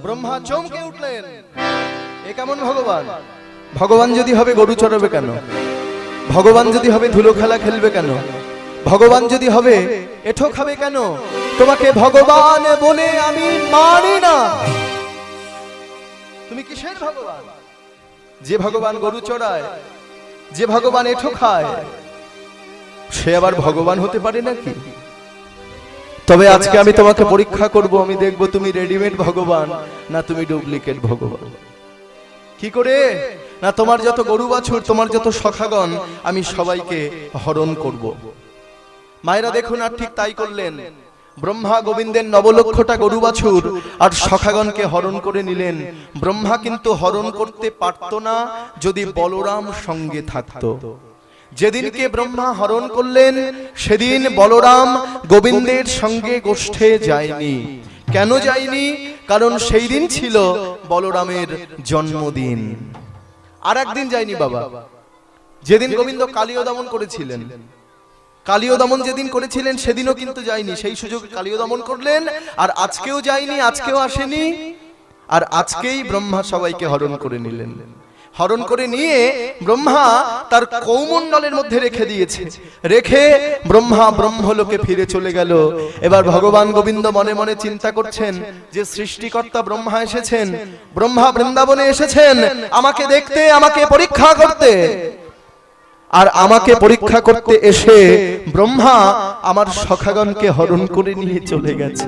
ব্রহ্মা চমকে উঠলেন, এ কেমন ভগবান? ভগবান যদি হবে গরু চড়াবে কেন? ভগবান যদি হবে ধুলো খেলা খেলবে কেন? ভগবান যদি হবে এঠো খাবে কেন? তোমাকে ভগবান বলে আমি মানি না। তুমি কিসের ভগবান? যে ভগবান গরু চড়ায়, যে ভগবান এঠো খায়, সে আবার ভগবান হতে পারে নাকি? তবে আজকে আমি তোমাকে পরীক্ষা করব, আমি দেখব তুমি রেডিমেড ভগবান না তুমি ডুপ্লিকেট ভগবান। কি করে? না তোমার যত গরু বাছুর, তোমার যত সখাগণ, আমি সবাইকে হরণ করব। মায়েরা দেখুন, আর ঠিক তাই করলেন। ব্রহ্মা গোবিন্দের 9 লক্ষটা গরু বাছুর আর সখাগণকে হরণ করে নিলেন। ব্রহ্মা কিন্তু হরণ করতে পারত না যদি বলরাম সঙ্গে থাকতো। যেদিনকে ব্রহ্মা হরণ করলেন সেদিন বলরাম গোবিন্দের সঙ্গে গোষ্ঠে যায়নি। কেন যায়নি? কারণ সেই দিন ছিল বলরামের জন্মদিন। আর একদিন যায়নি বাবা, যেদিন গোবিন্দ কালীয় দমন করেছিলেন। কালীয় দমন যেদিন করেছিলেন সেদিনও কিন্তু যায়নি, সেই সুযোগ কালীয় দমন করলেন। আর আজকেও যায়নি, আজকেও আসেনি। আর আজকেই ব্রহ্মা সবাইকে হরণ করে নিলেন। হরণ করে নিয়ে ব্রহ্মা তার কৌমণ্ডলের মধ্যে রেখে দিয়েছে। রেখে ব্রহ্মা ব্রহ্মলোকে ফিরে চলে গেল। এবার ভগবান গোবিন্দ মনে মনে চিন্তা করছেন যে সৃষ্টিকর্তা ব্রহ্মা এসেছেন, ব্রহ্মা বৃন্দাবনে এসেছেন আমাকে দেখতে, আমাকে পরীক্ষা করতে। আর আমাকে পরীক্ষা করতে এসে ব্রহ্মা আমার সখাগণকে হরণ করে নিয়ে চলে গেছে।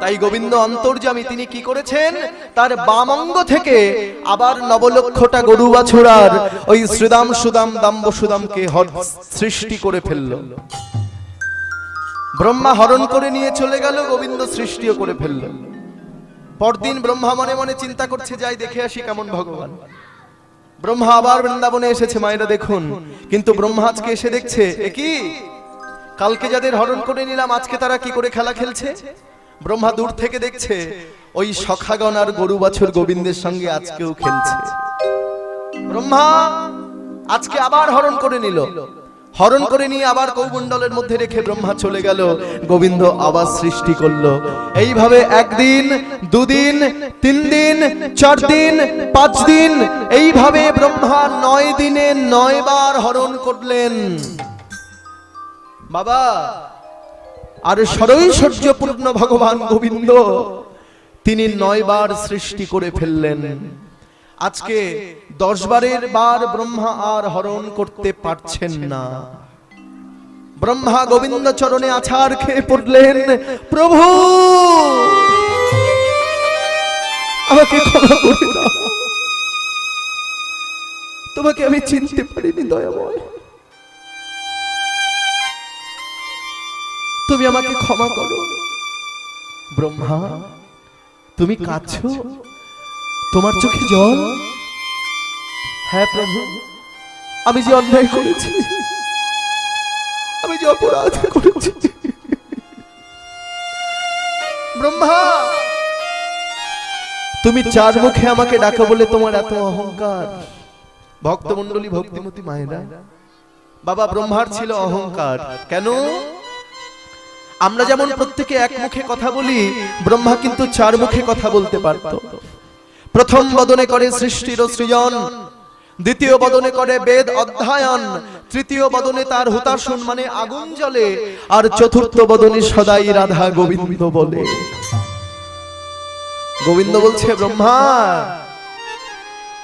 তাই গোবিন্দ অন্তর্যামী, তিনি কি করেছেন? তার বাম অঙ্গ থেকে আবার 9 লক্ষটা গরু বাছুর আর ওই শ্রীদাম সুদাম দাম্ব সুদামকে সৃষ্টি করে ফেলল। ব্রহ্মা হরণ করে নিয়ে চলে গেল, গোবিন্দ সৃষ্টিও করে ফেলল। পরদিন ব্রহ্মা মনে মনে চিন্তা করছে, যাই দেখে আসি কেমন ভগবান। ব্রহ্মা আবার বৃন্দাবনে এসেছে, মায়েরা দেখুন। কিন্তু ব্রহ্মা আজকে এসে দেখছে, এ কি? কালকে যাদের হরণ করে নিলাম আজকে তারা কি করে খেলা খেলছে? ব্রহ্মা দূর থেকে দেখছে ওই সখাগণ আর গরু বাছুর গোবিন্দের সঙ্গে আজকেও খেলছে। ব্রহ্মা আজকে আবার হরণ করে নিল। হরণ করে নিয়ে আবার কৌমণ্ডলের মধ্যে রেখে ব্রহ্মা চলে গেল। গোবিন্দ আবার সৃষ্টি করলো। এইভাবে একদিন, 2 দিন, 3 দিন, 4 দিন, 5 দিন, এইভাবে ব্রহ্মা 9 দিনে 9 বার হরণ করলেন বাবা। আর সরৈশ্বর্যপূর্ণ ভগবান গোবিন্দ তিনি 9 বার সৃষ্টি করে ফেললেন। আজকে 10 বারের বার ব্রহ্মা আর হরণ করতে পারছেন না। ব্রহ্মা গোবিন্দ চরণে আছাড় খেয়ে পড়লেন, প্রভু আমাকে ক্ষমা করে দাও, তোমাকে আমি চিনতে পারিনি দয়াময়, তুমি আমাকে ক্ষমা করো। ব্রহ্মা তুমি কাঁদছো? তোমার চোখে জল? হ্যাঁ প্রভু, আমি যে অন্যায় করেছি, আমি যে অপরাধ করেছি। ব্রহ্মা তুমি 4 মুখে আমাকে ডাকো বলে তোমার এত অহংকার। ভক্তমণ্ডলী, ভক্তিমতী মায়েরা, বাবা ব্রহ্মার ছিল অহংকার। কেন? আমরা যেমন প্রত্যেকে এক মুখে কথা বলি, ব্রহ্মা কিন্তু 4 মুখে কথা বলতে পারত। প্রথম বদনে করে সৃষ্টির সৃজন, দ্বিতীয় বদনে করে বেদ অধ্যয়ন, তৃতীয় বদনে তার হুতাশন মানে আগুন জ্বলে, আর চতুর্থ বদনে সদাই রাধা গোবিন্দ বলে। গোবিন্দ বলছে, ব্রহ্মা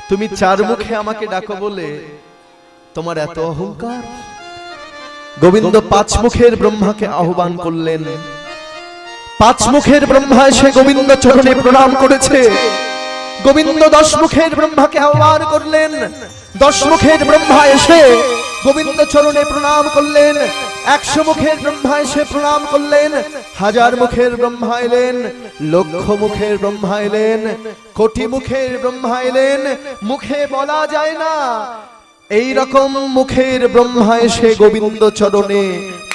তুমি 4 মুখে আমাকে ডাকো বলে তোমার এত অহংকার। গোবিন্দ 5 মুখের ব্রহ্মাকে আহ্বান করলেন। 5 মুখের ব্রহ্মা এসে গোবিন্দ চরণে প্রণাম করেছে। গোবিন্দ 10 মুখের ব্রহ্মাকে আহ্বান করলেন। 10 মুখের ব্রহ্মা এসে গোবিন্দ চরণে প্রণাম করলেন। 100 মুখের ব্রহ্মা এসে প্রণাম করলেন। 1000 মুখের ব্রহ্মা এলেন, লক্ষ মুখের ব্রহ্মা এলেন, কোটি মুখের ব্রহ্মা এলেন। মুখে বলা যায় না, এই রকম মুখের ব্রহ্মা এসে গোবিন্দ চরণে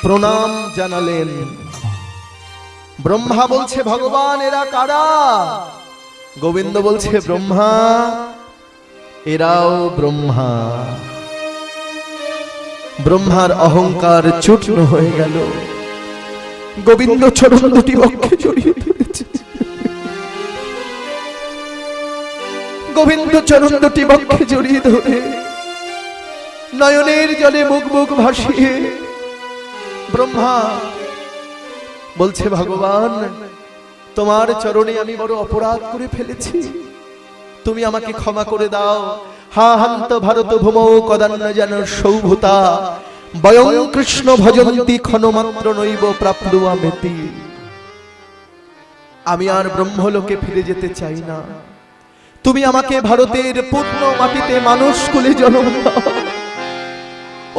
প্রণাম জানালেন। ব্রহ্মা বলছে, ভগবান এরা কারা? গোবিন্দ বলছে, ব্রহ্মা এরাও ব্রহ্মা। ব্রহ্মার অহংকার চূর্ণ হয়ে গেল। গোবিন্দ চরণ দুটি বক্ষে জড়িয়ে ধরেছে। গোবিন্দ চরণ দুটি বক্ষে জড়িয়ে ধরে নয়নের জলে মুখ মুখ ভাসিয়ে ব্রহ্মা বলছে, ভগবান তোমার চরণে আমি বড় অপরাধ করে ফেলেছি, তুমি আমাকে ক্ষমা করে দাও। হা হান্ত ভারত ভূমৌ কদান্ন যেন সৌভূতা বয়ং কৃষ্ণ ভজন্তি ক্ষণমাত্র নৈব প্রাপ্নুয়ামেতি। আমি আর ব্রহ্মলোকে ফিরে যেতে চাই না, তুমি আমাকে ভারতের পূর্ণ মাটিতে মানুষ কুলে জন্ম দাও।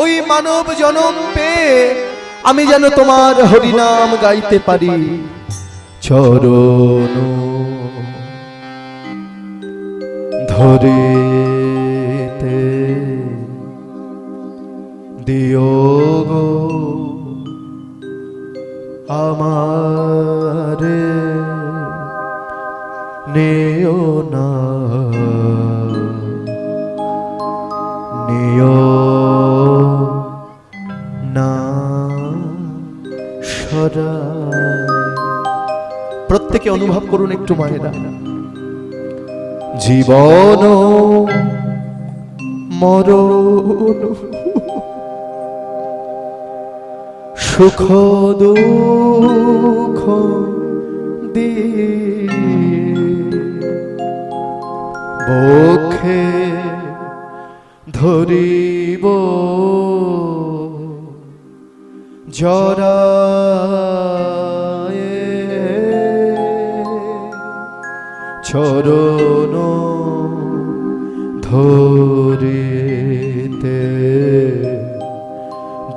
ওই মানব জন্ম পেয়ে আমি যেন তোমার হরিনাম গাইতে পারি। চরণ ধরিতে দিও গো আমারে নেও না, নিও না সরায়। প্রত্যেকে অনুভব করুন একটু মায়েরা, জীবন মরণ সুখ দুঃখ বক্ষে ধরিব জরায়ে চরণ ধরিতে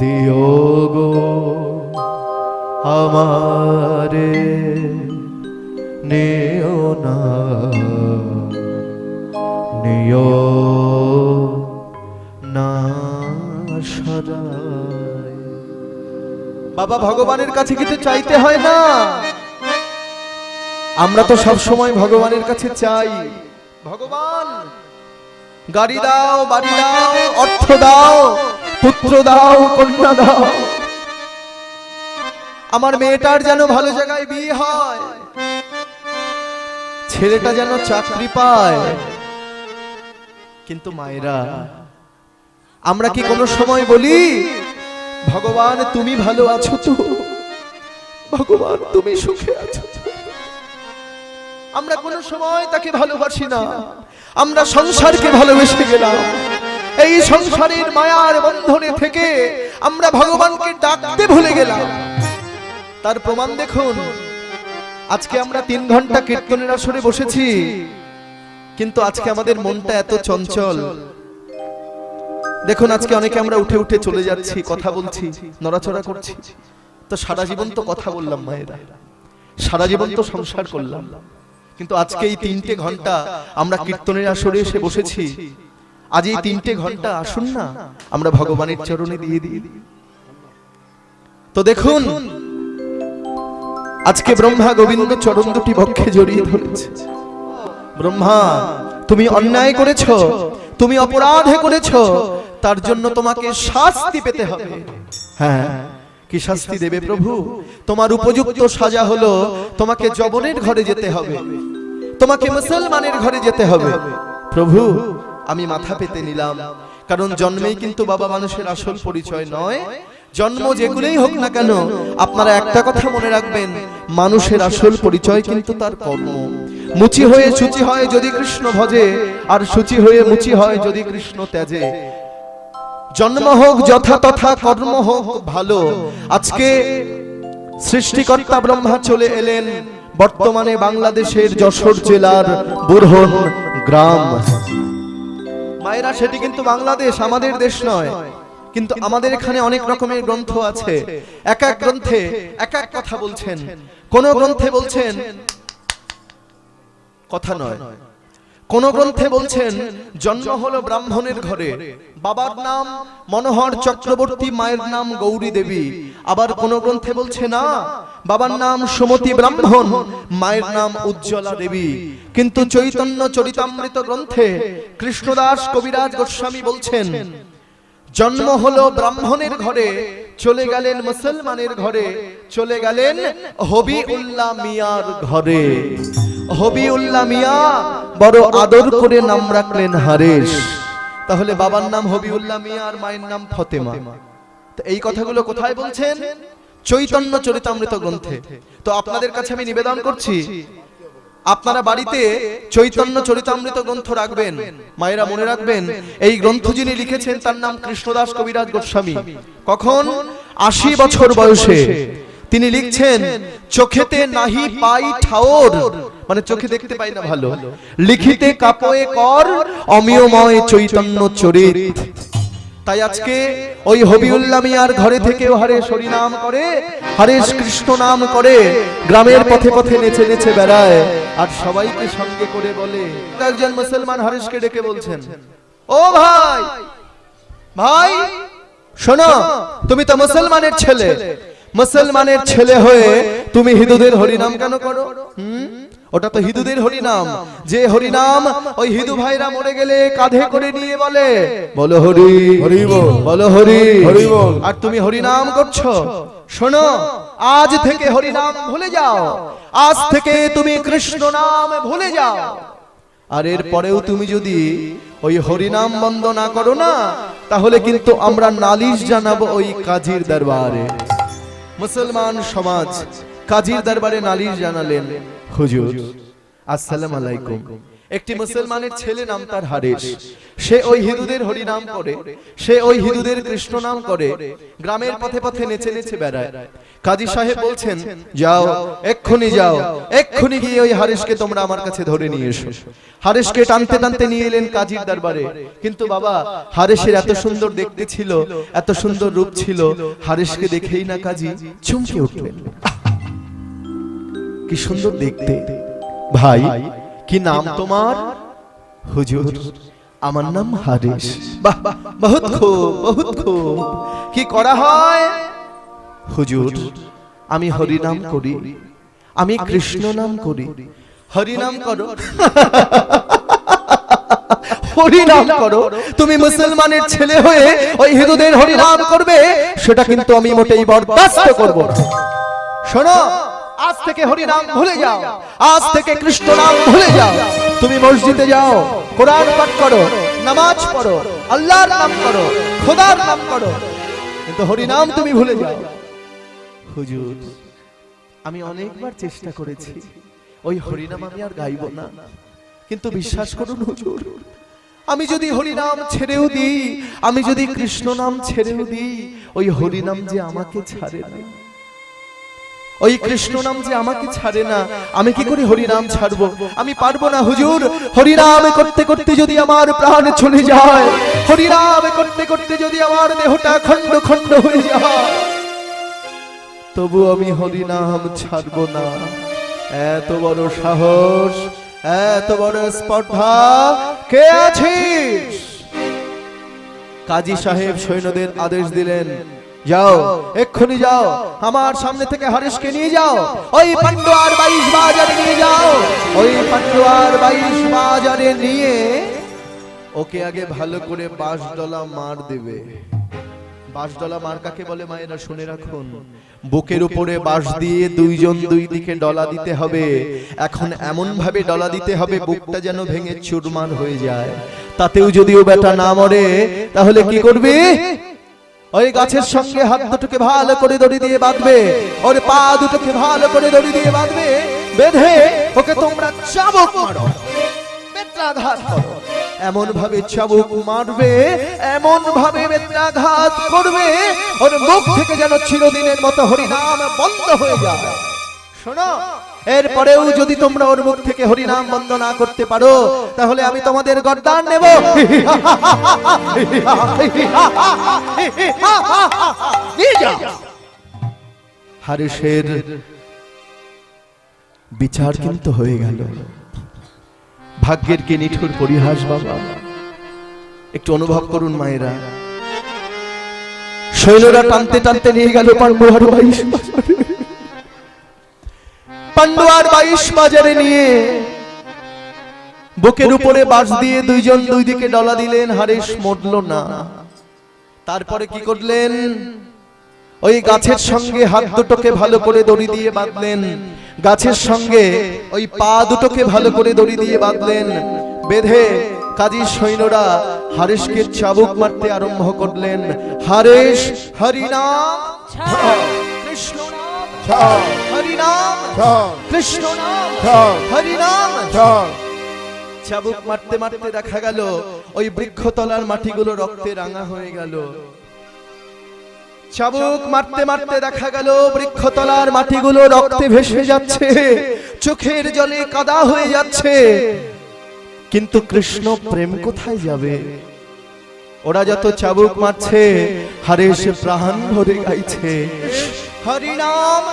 দিও গো আমারে নেও না, নিও না সরায়। বাবা ভগবানের কাছে কিছু চাইতে হয় না, আমরা তো সব সময় ভগবানের কাছে চাই, ভগবান গাড়ি দাও, বাড়ি দাও, অর্থ দাও, পুত্র দাও, কন্যা দাও, আমার মেয়েটার যেন ভালো জায়গায় বিয়ে হয়, ছেলেটা যেন চাকরি পায়। কিন্তু মায়েরা, আমরা কি কোনো সময় বলি ভগবান তুমি ভালো আছো তো, ভগবান তুমি সুখে আছো? আমরা কোনো সময় তাকে ভালোবাসি না, আমরা সংসারকে ভালোবেসে গেলাম। এই সংসারের মায়ার বন্ধনে থেকে আমরা ভগবানকে ডাকতে ভুলে গেলাম। তার প্রমাণ দেখুন, আজকে আমরা 3 ঘন্টা কীর্তনের আসরে বসেছি, কিন্তু আজকে আমাদের মনটা এত চঞ্চল। দেখুন আজকে অনেকে আমরা উঠে উঠে চলে যাচ্ছি, কথা বলছি, নড়াচড়া করছি, তো সারা জীবন তো কথা বললাম মায়েরা, সারা জীবন তো সংসার করলাম, কিন্তু আজকে এই 3টে ঘন্টা আমরা কীর্তনের আসরে এসে বসেছি। আজ এই 3টে ঘন্টা আসুন না আমরা ভগবানের চরণে দিয়ে দিই। তো দেখুন আজকে ব্রহ্মা গোবিন্দ চরণ দুটি বক্ষে জড়িয়ে ধরেছে। ব্রহ্মা তুমি অন্যায় করেছো, তুমি অপরাধ করেছো, তার জন্য তোমাকে শাস্তি পেতে হবে। হ্যাঁ, কি শাস্তি দেবে প্রভু? তোমার উপযুক্ত সাজা হলো তোমাকে যবনের ঘরে যেতে হবে, তোমাকে মুসলমানের ঘরে যেতে হবে। প্রভু আমি মাথা পেতে নিলাম, কারণ জন্মেই কিন্তু বাবা মানুষের আসল পরিচয় নয়। জন্ম যেগুলোই হোক না কেন, আপনারা একটা কথা মনে রাখবেন, মানুষের আসল পরিচয় কিন্তু তার কর্ম। মুচি হয়ে শুচি হয় যদি কৃষ্ণ ভজে, আর শুচি হয়ে মুচি হয় যদি কৃষ্ণ ত্যাজে। জন্ম হোক যথা তথা, কর্ম হোক ভালো। আজকে সৃষ্টিকর্তা ব্রহ্মা চলে এলেন বর্তমানে বাংলাদেশের যশোর জেলার বুরহন গ্রাম। মায়েরা সেটি কিন্তু বাংলাদেশ, আমাদের দেশ নয়, কিন্তু আমাদের এখানে অনেক রকমের গ্রন্থ আছে, এক এক গ্রন্থে এক এক কথা বলছেন। কোন গ্রন্থে বলছেন কথা নয়, কোন গ্রন্থে বলছেন জন্ম হলো ব্রাহ্মণের ঘরে, বাবার নাম মনোহর চক্রবর্তী, মায়ের নাম গৌরী দেবী। আবার কোন গ্রন্থে বলছে না, বাবার নাম সুমতি ব্রাহ্মণ, মায়ের নাম উজ্জ্বলা দেবী। কিন্তু চৈতন্য চরিতামৃত গ্রন্থে কৃষ্ণদাস কবিরাজ গোস্বামী বলছেন জন্ম হলো ব্রাহ্মণের ঘরে, চলে গেলেন মুসলমানের ঘরে, চলে গেলেন হবি উল্লাহ মিয়ার ঘরে। হবিউল্লাহ মিয়া বড় আদর করে নাম রাখলেন হারেস। তাহলে বাবার নাম হবিউল্লাহ মিয়া আর মায়ের নাম ফতেমা। তো এই কথাগুলো কোথায় বলছেন? চৈতন্য চরিতামৃত গ্রন্থে। তো আপনাদের কাছে আমি নিবেদন করছি, আপনারা বাড়িতে চৈতন্য চরিতামৃত গ্রন্থ রাখবেন। মায়েরা মনে রাখবেন, এই গ্রন্থ যিনি লিখেছেন তার নাম কৃষ্ণদাস কবিরাজ গোস্বামী। কখন? 80 বছর বয়সে তিনি লিখছেন, চোখেতে নাহি পাই ঠাওর, মানে চোখে দেখতে পাই না ভালো, লিখিতে কাপয়ে কর অমিয়ময় চৈতন্য চরিত। তাই আজকে ওই হবিউল্লাহ মিয়ার ঘরে থেকেও হারেস হরি নাম করে, হারেস কৃষ্ণ নাম করে, গ্রামের পথে পথে নেচে নেচে বেড়ায় আর সবাইকে সঙ্গে করে বলে। একজন মুসলমান হারেসকে ডেকে বলছেন, ও ভাই ভাই শোনো, তুমি তো মুসলমানের ছেলে, মুসলমানের ছেলে হয়ে তুমি হিন্দুদের হরিনাম কেন করো? ওটা তো হিন্দুদের হরিনাম, যে হরিনাম ওই হিন্দু ভাইরা মরে গেলে কাঁধে করে নিয়ে বলে, বলো হরি হরি বল, বলো হরি হরি বল, আর তুমি হরিনাম করছো। শোনো, আজ থেকে হরিনাম ভুলে যাও, আজ থেকে তুমি কৃষ্ণ নাম ভুলে যাও। আর এর পরেও তুমি যদি ওই হরিনাম বন্ধ না করো না, তাহলে কিন্তু আমরা নালিশ জানাবো ওই কাজীর দরবারে। মুসলমান সমাজ কাজীর দরবারে নালিশ জানালেন, হুজুর আসসালামু আলাইকুম, একটি মুসলমানের ছেলে নাম তার হারেস, সে ওই হিন্দুদের হরি নাম করে, সে ওই হিন্দুদের কৃষ্ণ নাম করে, গ্রামের পথে পথে নেচে নেচে বেড়ায়। কাজী সাহেব বলছেন, যাও এক্ষুনি যাও, এক্ষুনি গিয়ে ওই হারেসকে তোমরা আমার কাছে ধরে নিয়ে এসো। হারেসকে টানতে টানতে নিয়ে এলেন কাজীর দরবারে। কিন্তু বাবা, হারেসের এত সুন্দর দেখতে ছিল, এত সুন্দর রূপ ছিল, হারেসকে দেখেই না কাজী চমকে উঠলেন। কি সুন্দর দেখতে। ভাই কি নাম তোমার? হুজুর আমার নাম হারেস। বাহ বাহ, বহুত খুব বহুত খুব। কি করা হয়? হুজুর আমি হরি নাম করি, আমি কৃষ্ণ নাম করি। হরি নাম করো, হরি নাম করো। তুমি মুসলমানের ছেলে হয়ে ওই হিন্দুদের হরি নাম করবে, সেটা কিন্তু আমি মোটেই বরদাস্ত করব না। শোনো, আজ থেকে হরি নাম ভুলে যাও, আজ থেকে কৃষ্ণ নাম ভুলে যাও। তুমি মসজিদে যাও, কোরআন পাঠ করো, নামাজ পড়ো, আল্লাহর নাম করো, খোদার নাম করো, কিন্তু হরি নাম তুমি ভুলে যাও। হুজুর আমি অনেকবার চেষ্টা করেছি, ওই হরি নাম আমি আর গাইব না, কিন্তু বিশ্বাস করুন হুজুর, আমি যদি হরি নাম ছেড়েও দিই, আমি যদি কৃষ্ণ নাম ছেড়েও দিই, ওই হরি নাম যে আমাকে ছাড়ে না, ওই কৃষ্ণ নাম যে আমাকে ছাড়ে না, আমি কি করে হরি নাম ছাড়বো? আমি পারবো না হুজুর। হরি নাম করতে করতে যদি আমার প্রাণ চলে যায়, হরি নাম করতে করতে যদি আমার দেহটা খণ্ড খণ্ড হয়ে যায়, তবু আমি হরি নাম ছাড়বো না। এত বড় সাহস, এত বড় স্পর্ধা কে আছিস? কাজী সাহেব সৈন্যদের আদেশ দিলেন, যাও এক্ষুনি যাও, আমার সামনে থেকে হারেসকে নিয়ে যাও, ওই পান্ডুয়ার 22 বাজারে নিয়ে যাও, ওই পান্ডুয়ার 22 বাজারে নিয়ে ওকে আগে ভালো করে 5 ডলা মার দেবে। 5 ডলা মার কাকে বলে মায়েরা শুনে রাখুন। বুকের উপরে বাঁশ দিয়ে দুইজন দুই দিকে ডলা দিতে হবে। এখন এমন ভাবে ডলা দিতে হবে বুকটা যেন ভেঙে চুরমার হয়ে যায়। তাতেও যদিও বেটা না মরে, তাহলে কি করবে? ওই গাছের সঙ্গে হাত দুটোকে ভালো করে দড়ি দিয়ে বাঁধবে, ওর পা দুটোকে ভালো করে দড়ি দিয়ে বাঁধবে, বেঁধে ওকে তোমরা চাবুক মারো, বেত্রাঘাত করো। এমন ভাবে চাবুক মারবে, এমন ভাবে বেত্রাঘাত করবে, ওর মুখ থেকে যেন চিরদিনের মতো হরিনাম বন্ধ হয়ে যায়। শোনো, এরপরেও যদি তোমরা ওর মুখ থেকে হরিনাম বন্ধ না করতে পারো, তাহলে আমি তোমাদের গর্দান নেব। হারেসের বিচার কিন্তু হয়ে গেল। ভাগ্যের কি নিঠুর পরিহাস বাবা! একটু অনুভব করুন মায়েরা। সৈন্যরা টানতে টানতে নিয়ে গেল পান্ডুয়ার 22 বাজারে। পান্ডুয়ার 22 বাজারে নিয়ে বুকের উপরে বাঁশ দিয়ে দুইজন দুই দিকে ডলা দিলেন, হারেস মরল না। তারপরে কি করলেন? ওই গাছের সঙ্গে হাত দুটোকে ভালো করে দড়ি দিয়ে বাঁধলেন, গাছের সঙ্গে ওই পা দুটোকে ভালো করে দড়ি দিয়ে বাঁধলেন, বেঁধে কাজী সৈন্যরা হারেশকে চাবুক মারতে আরম্ভ করলেন। হারেশ হরিনাম কৃষ্ণ নাম, হরিনাম কৃষ্ণ নাম, হরিনাম। চাবুক মারতে মারতে দেখা গেল ওই বৃক্ষতলার মাটিগুলো রক্তে রাঙা হয়ে গেল। চাবুক মারতে মারতে দেখা গেল বৃক্ষতলার মাটিগুলো রক্তে ভেসে যাচ্ছে, চোখের জলে কাদা হয়ে যাচ্ছে। কিন্তু কৃষ্ণ প্রেম কোথায় যাবে? ওরা যত চাবুক মারছে, হারেশ প্রাণ ভরে গাইছে হরিনাম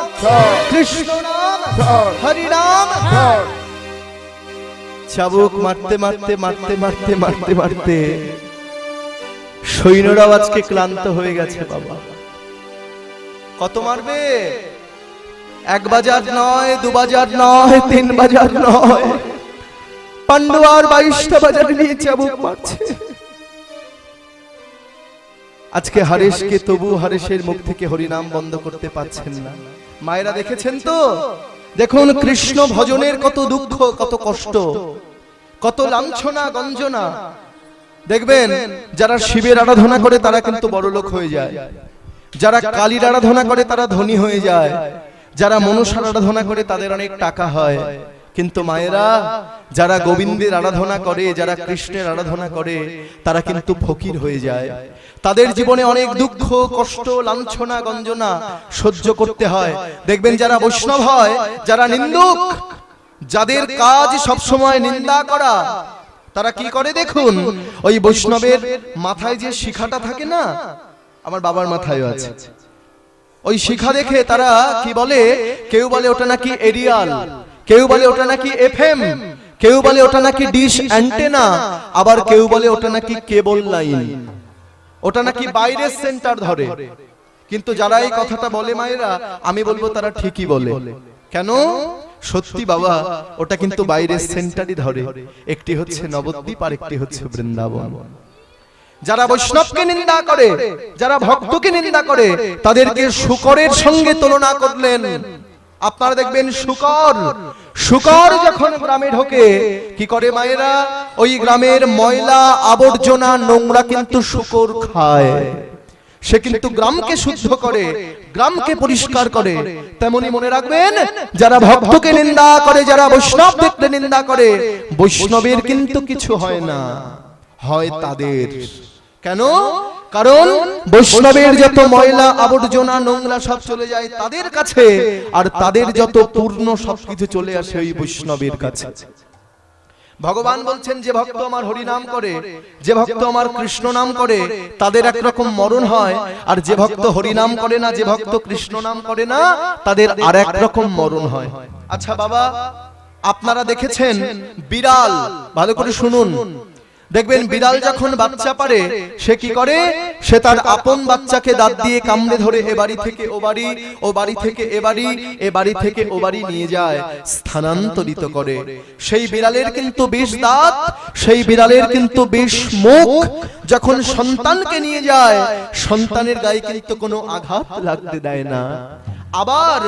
কৃষ্ণ নাম, হরিনাম। চাবুক মারতে মারতে মারতে মারতে মারতে মারতে সৈন্যরাও আজকে ক্লান্ত হয়ে গেছে। বাবা কত মারবে? 1 বাজার নয়, 2 বাজার নয়, 3 বাজার নয়, পান্ডু আর 22টা বাজার নিয়ে চাবুক মারছে। আজকে হারেশকে তবু হারেশের মুখ থেকে হরিনাম বন্ধ করতে পারছেন না। মায়েরা দেখেছেন তো, দেখুন কৃষ্ণ ভজনের কত দুঃখ, কত কষ্ট, কত লাঞ্ছনা গঞ্জনা। দেখবেন যারা শিবের আরাধনা করে তারা কিন্তু বড়লোক হয়ে যায়, যারা কালীর আরাধনা করে তারা ধনী হয়ে যায়, যারা মনসার আরাধনা করে তাদের অনেক টাকা হয়। কিন্তু মায়েরা যারা গোবিন্দের আরাধনা করে, যারা কৃষ্ণের আরাধনা করে, তারা কিন্তু ফকির হয়ে যায়। তাদের জীবনে অনেক দুঃখ কষ্ট লাঞ্ছনা গঞ্জনা সহ্য করতে হয়। দেখবেন যারা বৈষ্ণব হয়, যারা নিন্দুক, যাদের কাজ সব সময় নিন্দা করা, তারা কি করে দেখুন, ওই বৈষ্ণবের মাথায় যে শিখাটা থাকে না, আমার বাবার মাথায়ও আছে, ওই শিখা দেখে তারা কি বলে, কেউ বলে ওটা নাকি এরিয়াল, কেউ বলে ওটা নাকি এফএম, কেউ বলে ওটা নাকি ডিশ অ্যান্টেনা, আবার কেউ বলে ওটা নাকি কেবল লাইন, ওটা নাকি বাইরের সেন্টার ধরে। কিন্তু যারা এই কথাটা বলে মায়েরা, আমি বলবো তারা ঠিকই বলে। কেন? সত্যি বাবা, ওটা কিন্তু বাইরের সেন্টারই ধরে। একটি হচ্ছে নবদ্বীপ আর একটি হচ্ছে বৃন্দাবন। যারা বৈষ্ণবকে নিন্দা করে, যারা ভক্তকে নিন্দা করে, তাদেরকে শূকরের সঙ্গে তুলনা করলেন। আপনারা দেখবেন শূকর যখন গ্রামে ঢোকে কি করে মায়েরা, ওই গ্রামের ময়লা আবর্জনা নোংরা কিন্তু শূকর খায়। সে কিন্তু গ্রামকে শুদ্ধ করে, গ্রামকে পরিষ্কার করে। তেমনি মনে রাখবেন, যারা ভক্তকে নিন্দা করে, যারা বৈষ্ণবকে নিন্দা করে, বৈষ্ণবের কিন্তু কিছু হয় না, হয় তাদের। কেন? কারণ বৈষ্ণবের যত ময়লা আবর্জনা নোংরা সব চলে যায় তাদের কাছে, আর তাদের যত পূর্ণ সবকিছু চলে আসে ওই বৈষ্ণবের কাছে। ভগবান বলছেন, যে ভক্ত আমার হরি নাম করে, যে ভক্ত আমার কৃষ্ণ নাম করে, তাদের একরকম মরণ হয়, আর যে ভক্ত হরি নাম করে না, যে ভক্ত কৃষ্ণ নাম করে না, তাদের আর এক রকম মরণ হয়। আচ্ছা বাবা, আপনারা দেখেছেন বিড়াল, ভালো করে শুনুন, দেখবেন বিড়াল যখন বাচ্চা পারে সে কি করে, সে তার আপন বাচ্চাকে দাঁত দিয়ে কামড়ে ধরে এ বাড়ি থেকে ও বাড়ি, ও বাড়ি থেকে এ বাড়ি, এ বাড়ি থেকে ও বাড়ি নিয়ে যায়, স্থানান্তরিত করে। সেই বিড়ালের কিন্তু 20 দাঁত, সেই বিড়ালের কিন্তু 20 মুখ। যখন সন্তানকে নিয়ে যায়, সন্তানের গায়ে কিন্তু কোনো আঘাত লাগতে দেয় না। আবার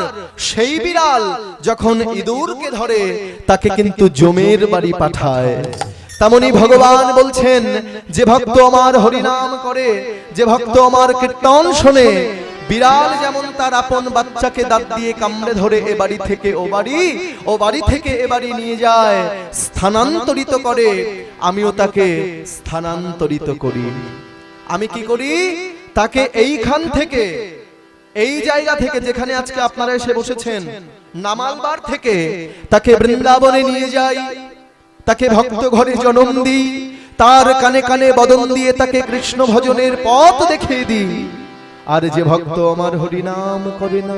সেই বিড়াল যখন ইঁদুরকে ধরে, তাকে কিন্তু জমের বাড়ি পাঠায়। তেমনি ভগবান বলছেন, যে ভক্ত আমার হরিনাম করে, যে ভক্ত আমার কীর্তন শোনে, বিড়াল যেমন তার আপন বাচ্চাকে দাঁত দিয়ে কামড়ে ধরে এ বাড়ি থেকে ও বাড়ি, ও বাড়ি থেকে এ বাড়ি নিয়ে যায়, স্থানান্তরিত করে, আমিও তাকে স্থানান্তরিত করি। আমি কি করি? তাকে এইখান থেকে, এই জায়গা থেকে, যেখানে আজকে আপনারা এসে বসেছেন, নামালবার থেকে তাকে বৃন্দাবনে নিয়ে যাই, তাকে ভক্ত ঘরে জন্ম দিই, তার কানে কানে বদন দিয়ে তাকে কৃষ্ণ ভজনের পথ দেখিয়ে দিই। আর যে ভক্ত আমার হরি নাম করে না,